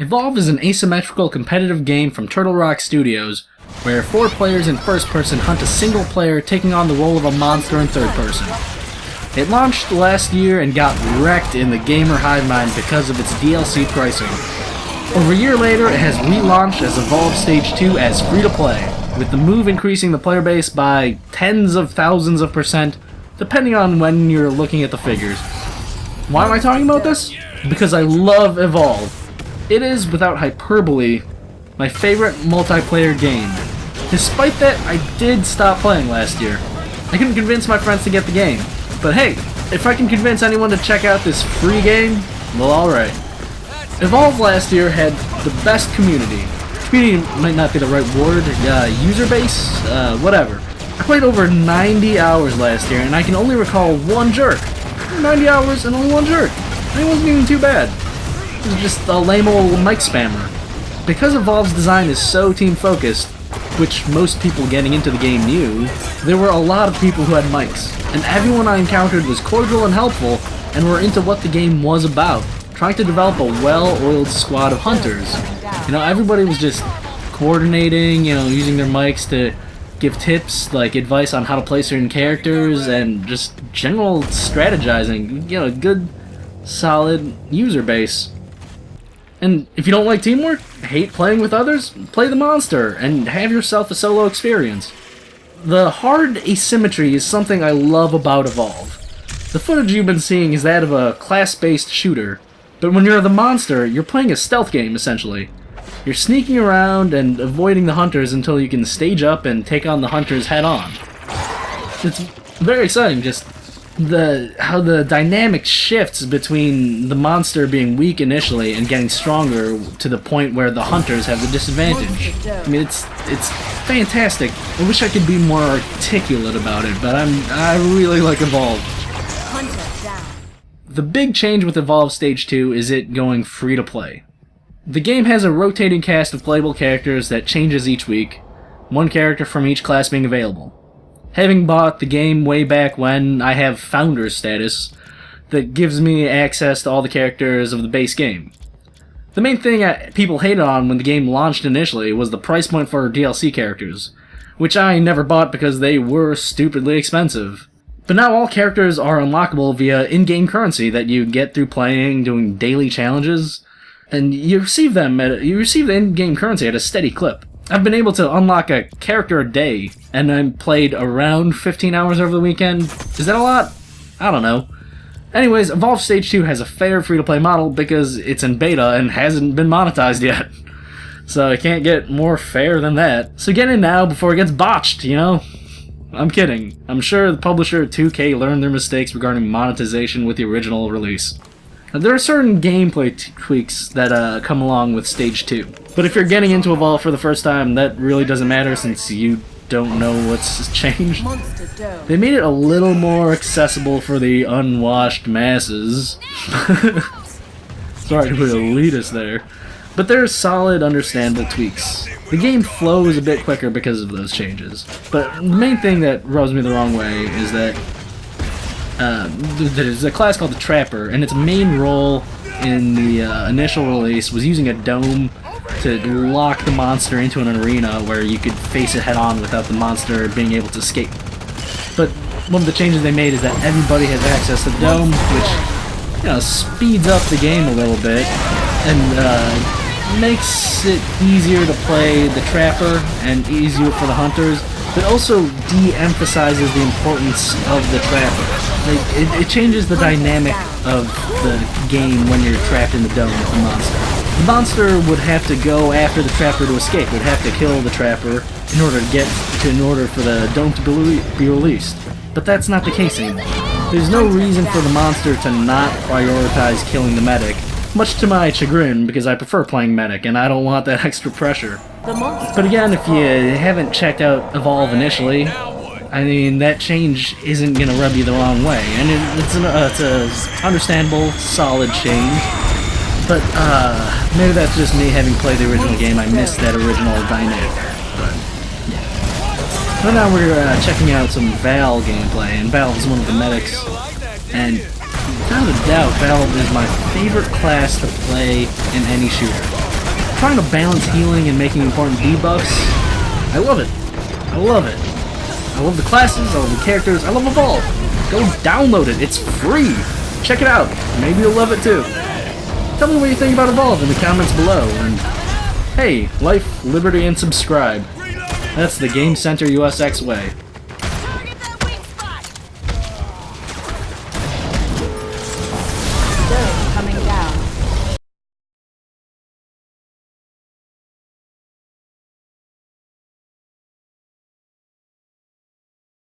Evolve is an asymmetrical competitive game from Turtle Rock Studios, where 4 players in first person hunt a single player taking on the role of a monster in third person. It launched last year and got wrecked in the gamer hive mind because of its DLC pricing. Over a year later, it has relaunched as Evolve Stage 2 as free-to-play, with the move increasing the player base by tens of thousands of %, depending on when you're looking at the figures. Why am I talking about this? Because I love Evolve. It is, without hyperbole, my favorite multiplayer game. Despite that, I did stop playing last year. I couldn't convince my friends to get the game. But hey, if I can convince anyone to check out this free game, well, alright. Evolve last year had the best community. Community might not be the right word, user base, whatever. I played over 90 hours last year, and I can only recall one jerk. 90 hours and only one jerk. It wasn't even too bad. It was just a lame old mic spammer. Because Evolve's design is so team-focused, which most people getting into the game knew, there were a lot of people who had mics, and everyone I encountered was cordial and helpful, and were into what the game was about, trying to develop a well-oiled squad of hunters. You know, everybody was just coordinating, using their mics to give tips, like advice on how to play certain characters, and just general strategizing, good, solid user base. And if you don't like teamwork, hate playing with others, play the monster, and have yourself a solo experience. The hard asymmetry is something I love about Evolve. The footage you've been seeing is that of a class-based shooter, but when you're the monster, you're playing a stealth game, essentially. You're sneaking around and avoiding the hunters until you can stage up and take on the hunters head-on. It's very exciting, just how the dynamic shifts between the monster being weak initially and getting stronger to the point where the hunters have the disadvantage. I mean, it's fantastic. I wish I could be more articulate about it, but I really like Evolve. The big change with Evolve Stage 2 is it going free-to-play. The game has a rotating cast of playable characters that changes each week, one character from each class being available. Having bought the game way back when, I have Founder status that gives me access to all the characters of the base game. The main thing people hated on when the game launched initially was the price point for DLC characters, which I never bought because they were stupidly expensive. But now all characters are unlockable via in-game currency that you get through playing, doing daily challenges, and you receive the in-game currency at a steady clip. I've been able to unlock a character a day, and I played around 15 hours over the weekend. Is that a lot? I don't know. Anyways, Evolve Stage 2 has a fair free-to-play model because it's in beta and hasn't been monetized yet. So it can't get more fair than that. So get in now before it gets botched, I'm kidding. I'm sure the publisher 2K learned their mistakes regarding monetization with the original release. Now, there are certain gameplay tweaks that come along with Stage 2. But if you're getting into Evolve for the first time, that really doesn't matter since you don't know what's changed. They made it a little more accessible for the unwashed masses. Sorry to be elitist there. But there are solid, understandable tweaks. The game flows a bit quicker because of those changes. But the main thing that rubs me the wrong way is that there's a class called the Trapper, and its main role in the initial release was using a dome to lock the monster into an arena where you could face it head-on without the monster being able to escape. But one of the changes they made is that everybody has access to the dome, which speeds up the game a little bit and makes it easier to play the Trapper and easier for the hunters, but also de-emphasizes the importance of the Trapper. It changes the dynamic of the game when you're trapped in the dome with the monster. The monster would have to go after the Trapper to escape. Would have to kill the Trapper in order for the dome to be released. But that's not the case anymore. There's no reason for the monster to not prioritize killing the medic, much to my chagrin because I prefer playing medic and I don't want that extra pressure. But again, if you haven't checked out Evolve initially, I mean, that change isn't going to rub you the wrong way, and it's a understandable, solid change, but maybe that's just me having played the original game. I missed that original dynamic, but yeah. But now we're checking out some Val gameplay, and Val is one of the medics, and without a doubt, Val is my favorite class to play in any shooter. trying to balance healing and making important debuffs. I love it. I love it. I love the classes, I love the characters, I love Evolve. Go download it, it's free. Check it out, maybe you'll love it too. Tell me what you think about Evolve in the comments below, and hey, life, liberty, and subscribe. That's the Game Center USX way.